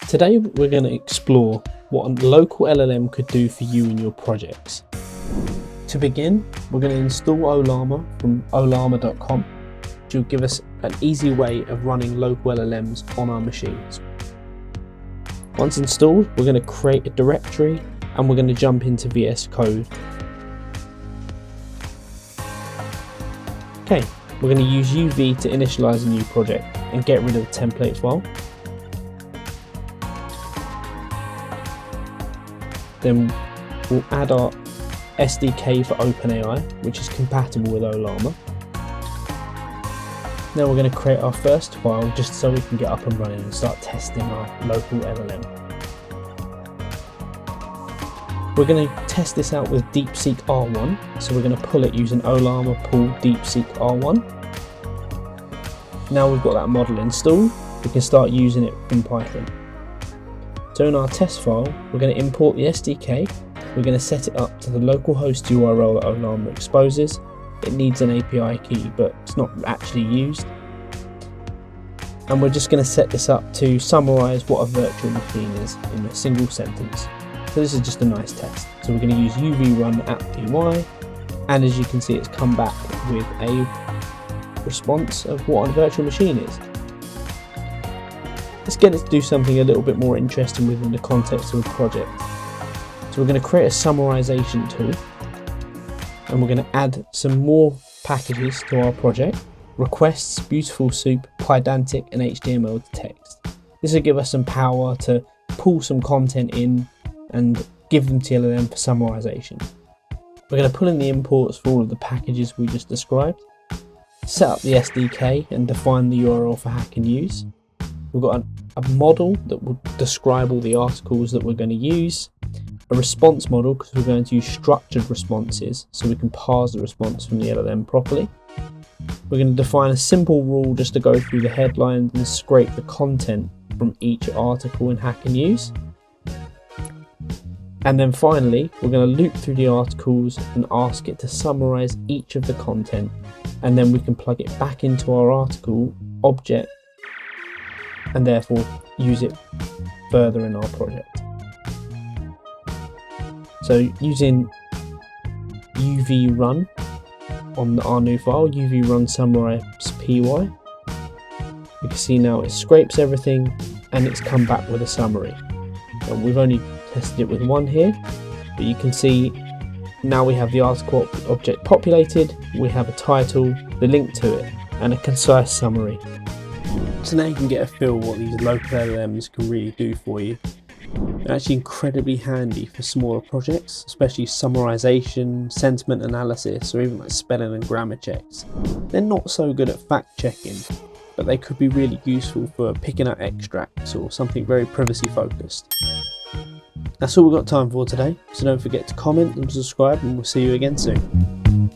Today we're going to explore what a local LLM could do for you in your projects. To begin, we're going to install Ollama from ollama.com, which will give us an easy way of running local LLMs on our machines. Once installed, we're going to create a directory and we're going to jump into VS Code. Okay, we're going to use UV to initialize a new project and get rid of the template file. Then we'll add our SDK for OpenAI, which is compatible with Ollama. Now we're going to create our first file just so we can get up and running and start testing our local LLM. We're going to test this out with DeepSeek R1, so we're going to pull it using Ollama pull DeepSeek R1. Now we've got that model installed, we can start using it in Python. So in our test file, we're going to import the SDK, we're going to set it up to the localhost URL that Ollama exposes. It needs an API key, but it's not actually used. And we're just going to set this up to summarize what a virtual machine is in a single sentence. So this is just a nice test. So we're going to use UV run @py, and as you can see, it's come back with a response of what a virtual machine is. Let's get it to do something a little bit more interesting within the context of a project. So we're going to create a summarization tool, and we're going to add some more packages to our project: requests, BeautifulSoup, Pydantic, and HTML to text. This will give us some power to pull some content in and give them to LLM for summarization. We're going to pull in the imports for all of the packages we just described, set up the SDK and define the URL for hack and use. We've got a model that will describe all the articles that we're going to use, a response model because we're going to use structured responses so we can parse the response from the LLM properly. We're going to define a simple rule just to go through the headlines and scrape the content from each article in hack and use. And then finally, we're going to loop through the articles and ask it to summarize each of the content, and then we can plug it back into our article object and therefore use it further in our project. So using UV run on our new file, UV run summarize py, you can see now it scrapes everything and it's come back with a summary. And we've only tested it with one here, but you can see now we have the article object populated, we have a title, the link to it, and a concise summary. So now you can get a feel what these local LLMs can really do for you. They're actually incredibly handy for smaller projects, especially summarization, sentiment analysis, or even like spelling and grammar checks. They're not so good at fact checking, but they could be really useful for picking up extracts or something very privacy focused. That's all we've got time for today, so don't forget to comment and subscribe, and we'll see you again soon.